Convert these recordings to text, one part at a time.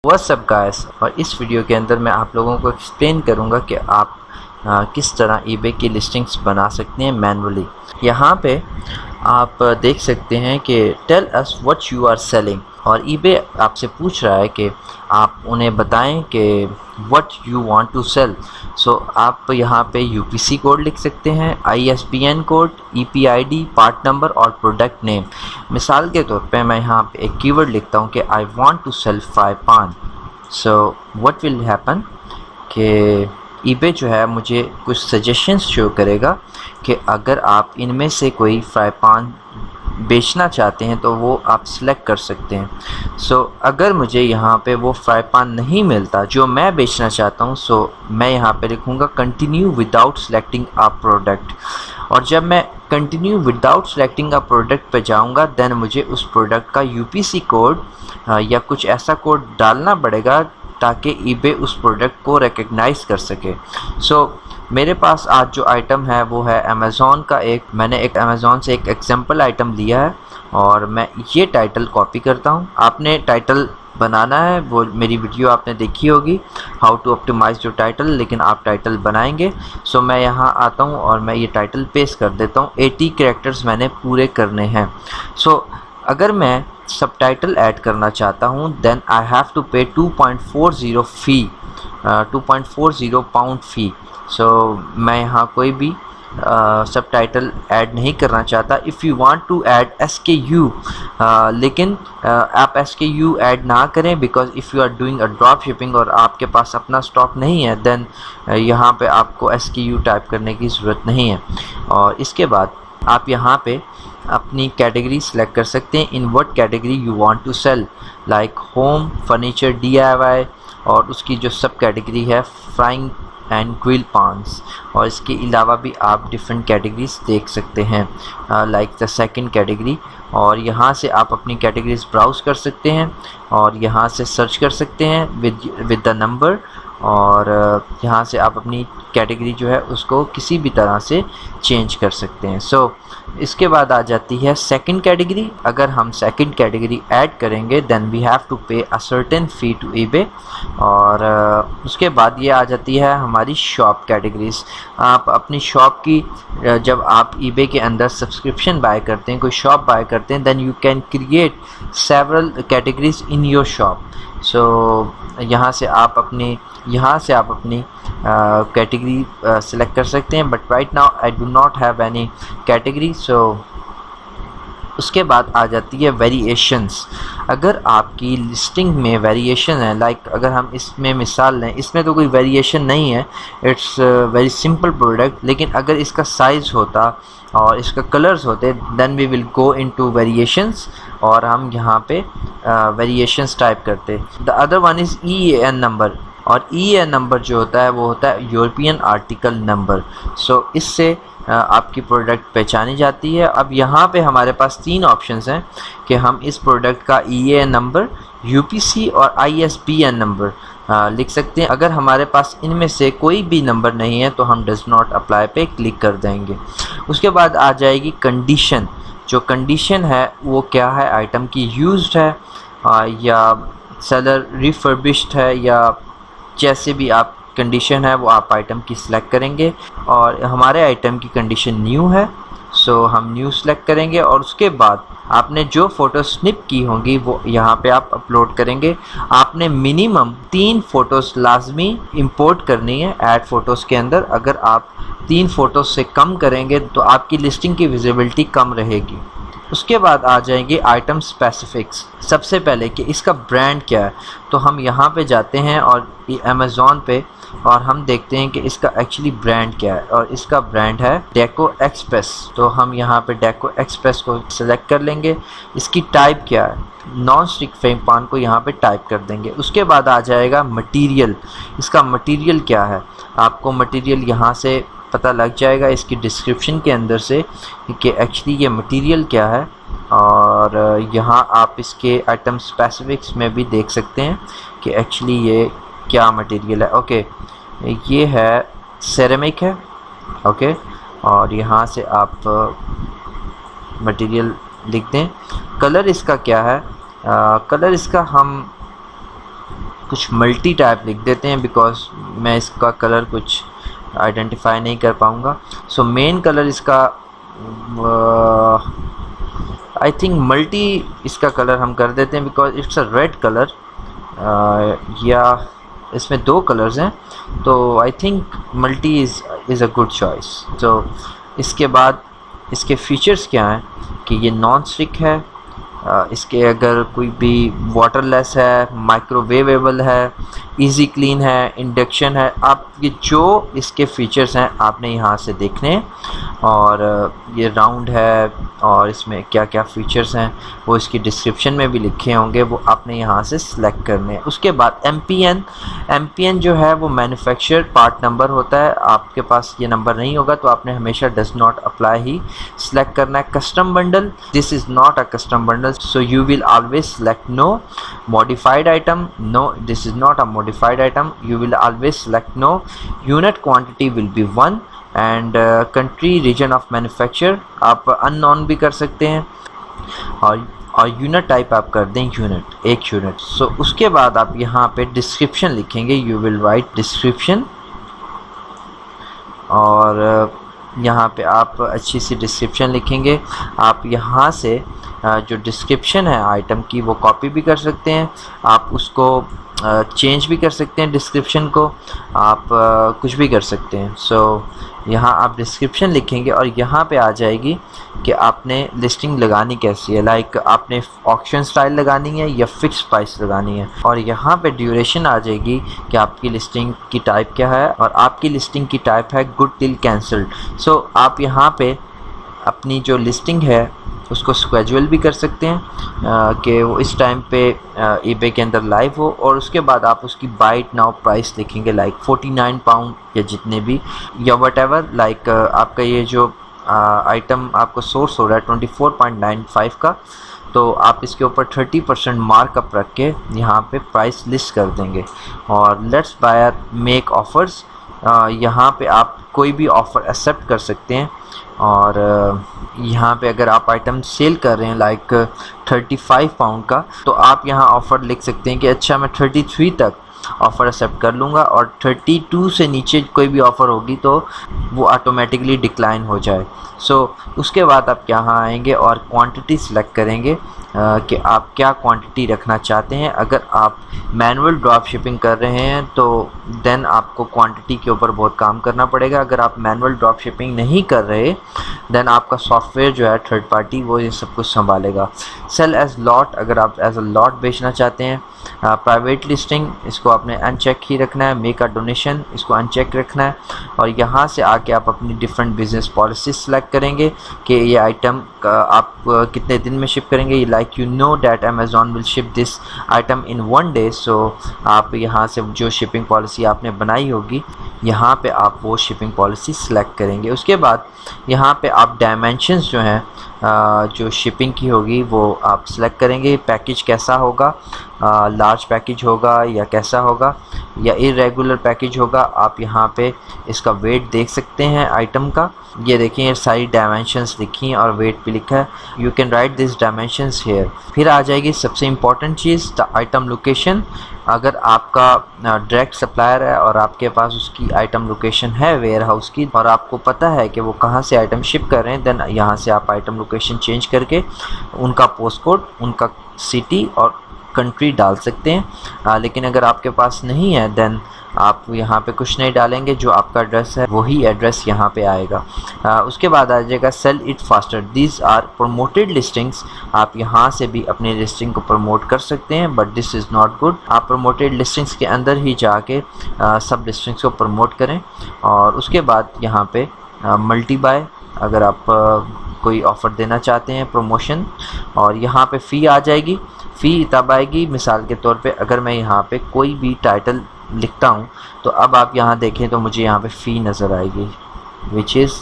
What's up guys, और इस video के अंदर मैं आप लोगों को एक्सप्लेन करूंगा कि आप किस तरह ईबे की लिस्टिंग्स बना सकते हैं मैनुअली। यहाँ पे आप देख सकते हैं कि tell us what you are selling, और ईबे आपसे पूछ रहा है कि आप उन्हें बताएं कि what you want to sell. So आप यहाँ पे यूपीसी कोड लिख सकते हैं, ISBN code, EPID, part number और प्रोडक्ट नेम। मिसाल के तौर पे मैं यहाँ पे एक कीवर्ड लिखता हूँ कि आई वांट टू सेल 5 पान। सो व्हाट विल हैपन कि ईबे जो है मुझे कुछ सजेशंस शो करेगा कि अगर आप इनमें से कोई 5 पान बेचना चाहते हैं तो वो आप सिलेक्ट कर सकते हैं। सो अगर मुझे यहाँ पे वो 5 पान नहीं मिलता जो मैं बेचना चाहता हूँ, सो मैं यहाँ पे लिखूँगा continue without selecting a product, और जब मैं continue without selecting a product पे जाऊँगा देन मुझे उस प्रोडक्ट का यूपीसी कोड या कुछ ऐसा कोड डालना पड़ेगा ताकि ईबे उस प्रोडक्ट को रिकग्नाइज कर सके। सो मेरे पास आज जो आइटम है वो है अमेज़ॉन का मैंने एक अमेज़ॉन से एक एग्जांपल आइटम लिया है और मैं ये टाइटल कॉपी करता हूँ। आपने टाइटल बनाना है, वो मेरी वीडियो आपने देखी होगी how to optimise your title, लेकिन आप टाइटल बनाएंगे। सो मैं यहाँ आता हूँ और मैं ये टाइटल पेस्ट कर देता हूँ। 80 कैरेक्टर्स मैंने पूरे करने हैं। सो अगर मैं सबटाइटल ऐड करना चाहता हूँ देन आई हैव टू पे 2.40 फी, 2.40 पाउंड फ़ी। सो मैं यहाँ कोई भी सबटाइटल ऐड नहीं करना चाहता। If you want to add SKU, लेकिन आप SKU ऐड ना करें because if you are doing a drop shipping और आपके पास अपना स्टॉक नहीं है देन यहाँ पे आपको SKU टाइप करने की ज़रूरत नहीं है। और इसके बाद आप यहाँ पे अपनी कैटेगरी सेलेक्ट कर सकते हैं, in what category you want to sell, like home, furniture, DIY, और उसकी जो सब कैटेगरी है फ्राइंग एंड ग्रिल पान्स। और इसके अलावा भी आप डिफरेंट कैटेगरीज देख सकते हैं लाइक द सेकंड कैटेगरी, और यहाँ से आप अपनी कैटेगरीज ब्राउज़ कर सकते हैं और यहाँ से सर्च कर सकते हैं विद द नंबर, और यहाँ से आप अपनी कैटेगरी जो है उसको किसी भी तरह से चेंज कर सकते हैं। सो इसके बाद आ जाती है सेकंड कैटेगरी। अगर हम सेकंड कैटेगरी ऐड करेंगे then we have to pay a certain fee to eBay, और उसके बाद ये आ जाती है हमारी शॉप कैटेगरीज। आप अपनी शॉप की जब आप ईबे के अंदर सब्सक्रिप्शन बाय करते हैं, कोई शॉप बाय करते हैं, then you can create several categories in your shop. So यहाँ से आप अपनी कैटेगरी सेलेक्ट कर सकते हैं, but right now I do not have any category. So उसके बाद आ जाती है वेरिएशंस। अगर आपकी लिस्टिंग में वेरिएशन है, लाइक अगर हम इसमें मिसाल लें, इसमें तो कोई वेरिएशन नहीं है, इट्स वेरी सिंपल प्रोडक्ट, लेकिन अगर इसका साइज़ होता और इसका कलर्स होते then we will go into variations, और हम यहाँ पे वेरिएशंस टाइप करते। The other one is EAN number, और EAN नंबर जो होता है वो होता है यूरोपियन आर्टिकल नंबर। सो इससे आपकी प्रोडक्ट पहचानी जाती है। अब यहाँ पे हमारे पास 3 ऑप्शंस हैं कि हम इस प्रोडक्ट का EAN नंबर, UPC और ISBN नंबर लिख सकते हैं। अगर हमारे पास इनमें से कोई भी नंबर नहीं है तो हम डज नॉट अप्लाई पे क्लिक कर देंगे। उसके बाद आ जाएगी कंडीशन। जो कंडीशन है वो क्या है, आइटम की यूज्ड है या सेलर रिफर्बिश्ड है, या जैसे भी आप कंडीशन है वो आप आइटम की सिलेक्ट करेंगे। और हमारे आइटम की कंडीशन न्यू है, सो हम न्यू सेलेक्ट करेंगे, और उसके बाद आपने जो फ़ोटो स्निप की होंगी वो यहाँ पे आप अपलोड करेंगे। आपने मिनिमम 3 फ़ोटोज़ लाजमी इंपोर्ट करनी है ऐड फ़ोटोज़ के अंदर। अगर आप 3 फ़ोटोज़ से कम करेंगे तो आपकी लिस्टिंग की विजिबिलिटी कम रहेगी। उसके बाद आ जाएंगे आइटम स्पेसिफिक्स। सबसे पहले कि इसका ब्रांड क्या है, तो हम यहाँ पे जाते हैं और अमेज़ॉन पे, और हम देखते हैं कि इसका एक्चुअली ब्रांड क्या है, और इसका ब्रांड है डेको एक्सप्रेस। तो हम यहाँ पे डेको एक्सप्रेस को सिलेक्ट कर लेंगे। इसकी टाइप क्या है, नॉन स्टिक फ्राइंग पैन को यहाँ पे टाइप कर देंगे। उसके बाद आ जाएगा मटेरियल। इसका मटेरियल क्या है, आपको मटेरियल यहाँ से पता लग जाएगा इसकी डिस्क्रिप्शन के अंदर से कि एक्चुअली ये मटेरियल क्या है, और यहाँ आप इसके आइटम स्पेसिफिक्स में भी देख सकते हैं कि एक्चुअली ये क्या मटेरियल है। ओके, ये है सेरेमिक है। ओके, और यहाँ से आप मटेरियल लिख दें। कलर इसका क्या है, कलर इसका हम कुछ मल्टी टाइप लिख देते हैं बिकॉज मैं इसका कलर कुछ आइडेंटिफाई नहीं कर पाऊँगा। सो मेन कलर इसका आई थिंक मल्टी इसका कलर हम कर देते हैं because it's a red colour, या इसमें 2 कलर्स हैं तो I think multi is a good choice. तो इसके बाद इसके फीचर्स क्या हैं कि ये नॉन स्टिक है, इसके अगर कोई भी वाटरलेस है, माइक्रोवेवेबल है, इजी क्लीन है, इंडक्शन है। आप ये जो इसके फीचर्स हैं आपने यहाँ से देखने हैं, और ये राउंड है और इसमें क्या क्या फीचर्स हैं वो इसकी डिस्क्रिप्शन में भी लिखे होंगे, वो आपने यहाँ से सिलेक्ट करने हैं। उसके बाद एमपीएन जो है वो मैन्युफैक्चर पार्ट नंबर होता है, आपके पास ये नंबर नहीं होगा तो आपने हमेशा does not apply he select करना है। Custom bundle, this is not a custom bundle, so you will always select no. Modified item, no, this is not a modified item, you will always select no. Unit quantity will be 1 and country region of manufacture आप unknown भी कर सकते हैं, और unit type आप कर दें unit, 1 unit. सो उसके बाद आप यहाँ पे डिस्क्रिप्शन लिखेंगे, यू विल राइट डिस्क्रिप्शन, और यहाँ पे आप अच्छी सी डिस्क्रिप्शन लिखेंगे। आप यहाँ से जो डिस्क्रिप्शन है आइटम की वो कॉपी भी कर सकते हैं, आप उसको चेंज भी कर सकते हैं, डिस्क्रिप्शन को आप कुछ भी कर सकते हैं। सो यहाँ आप डिस्क्रिप्शन लिखेंगे और यहाँ पे आ जाएगी कि आपने लिस्टिंग लगानी कैसी है, लाइक आपने ऑक्शन स्टाइल लगानी है या फिक्स प्राइस लगानी है, और यहाँ पे ड्यूरेशन आ जाएगी कि आपकी लिस्टिंग की टाइप क्या है, और आपकी लिस्टिंग की टाइप है गुड टिल कैंसल्ड। सो आप यहाँ पे अपनी जो लिस्टिंग है उसको स्केड्यूल भी कर सकते हैं कि वो इस टाइम पे ईबे के अंदर लाइव हो, और उसके बाद आप उसकी बाइट नाउ प्राइस लिखेंगे लाइक 49 पाउंड या जितने भी, या वट एवर, लाइक आपका ये जो आइटम आपको सोर्स हो रहा है 24.95 का, तो आप इसके ऊपर 30% मार्कअप रख के यहाँ पे प्राइस लिस्ट कर देंगे। और लेट्स बायर मेक ऑफ़र्स, यहाँ पे आप कोई भी ऑफ़र एक्सेप्ट कर सकते हैं, और यहाँ पे अगर आप आइटम सेल कर रहे हैं लाइक 35 पाउंड का, तो आप यहाँ ऑफ़र लिख सकते हैं कि अच्छा मैं 33 तक ऑफ़र एक्सेप्ट कर लूँगा, और 32 से नीचे कोई भी ऑफ़र होगी तो वो ऑटोमेटिकली डिक्लाइन हो जाए। सो उसके बाद आप यहाँ आएंगे और क्वांटिटी सिलेक्ट करेंगे कि आप क्या क्वांटिटी रखना चाहते हैं। अगर आप मैनुअल ड्रॉप शिपिंग कर रहे हैं तो देन आपको क्वांटिटी के ऊपर बहुत काम करना पड़ेगा। अगर आप मैनुअल ड्रॉप शिपिंग नहीं कर रहे देन आपका सॉफ्टवेयर जो है थर्ड पार्टी वो ये सब कुछ संभालेगा। सेल एज लॉट, अगर आप एज अ लॉट बेचना चाहते हैं। प्राइवेट लिस्टिंग, इसको आपने अनचेक ही रखना है। मेक अ डोनेशन, इसको अनचेक रखना है, और यहाँ से आके आप अपनी डिफरेंट बिजनेस पॉलिसी सेलेक्ट करेंगे कि ये आइटम आप कितने दिन में शिप करेंगे। Like you know that Amazon will ship this item in 1 day, so आप यहाँ से जो शिपिंग पॉलिसी आपने बनाई होगी यहाँ पे आप वो शिपिंग पॉलिसी सेलेक्ट करेंगे। उसके बाद यहाँ पे आप डायमेंशंस जो हैं जो शिपिंग की होगी वो आप सेलेक्ट करेंगे। पैकेज कैसा होगा, लार्ज पैकेज होगा या कैसा होगा, या इरेगुलर पैकेज होगा। आप यहाँ पे इसका वेट देख सकते हैं आइटम का। ये देखिए ये सारी डायमेंशंस लिखी हैं और वेट भी लिखा है। You can write this dimensions here. फिर आ जाएगी सबसे इम्पॉर्टेंट चीज़, द आइटम लोकेशन। अगर आपका डायरेक्ट सप्लायर है और आपके पास उसकी आइटम लोकेशन है वेयर हाउस की, और आपको पता है कि वो कहाँ से आइटम शिप कर रहे हैं, देन यहाँ से आप आइटम लोकेशन चेंज करके उनका पोस्ट कोड, उनका सिटी और कंट्री डाल सकते हैं। लेकिन अगर आपके पास नहीं है देन आप यहाँ पे कुछ नहीं डालेंगे, जो आपका एड्रेस है वही एड्रेस यहाँ पे आएगा। उसके बाद आ जाएगा sell it faster, these are promoted listings. आप यहाँ से भी अपनी लिस्टिंग को प्रमोट कर सकते हैं, but this is not good. आप प्रमोटेड लिस्टिंग्स के अंदर ही जाके सब लिस्टिंग्स को प्रमोट करें। और उसके बाद यहाँ पे मल्टी बाय, अगर आप कोई ऑफ़र देना चाहते हैं प्रमोशन, और यहाँ पे फ़ी आ जाएगी। फ़ी तब आएगी मिसाल के तौर पे अगर मैं यहाँ पे कोई भी टाइटल लिखता हूँ तो अब आप यहाँ देखें तो मुझे यहाँ पे फ़ी नज़र आएगी विच इज़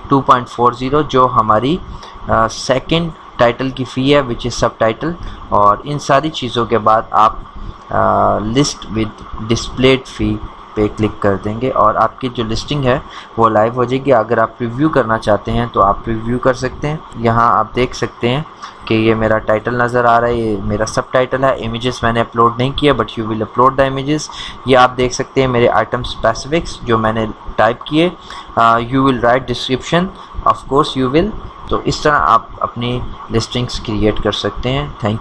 2.40, जो हमारी सेकंड टाइटल की फ़ी है विच इज़ सब टाइटल। और इन सारी चीज़ों के बाद आप लिस्ट विद डिस्प्लेड फ़ी पे क्लिक कर देंगे और आपकी जो लिस्टिंग है वो लाइव हो जाएगी। अगर आप प्रीव्यू करना चाहते हैं तो आप प्रीव्यू कर सकते हैं। यहाँ आप देख सकते हैं कि ये मेरा टाइटल नज़र आ रहा है, ये मेरा सब टाइटल है। इमेजेस मैंने अपलोड नहीं किया, but you will upload the images. ये आप देख सकते हैं मेरे आइटम स्पेसिफिक्स जो मैंने टाइप किए। You will write description, of course you will. तो इस तरह आप अपनी लिस्टिंग्स क्रिएट कर सकते हैं। Thank you.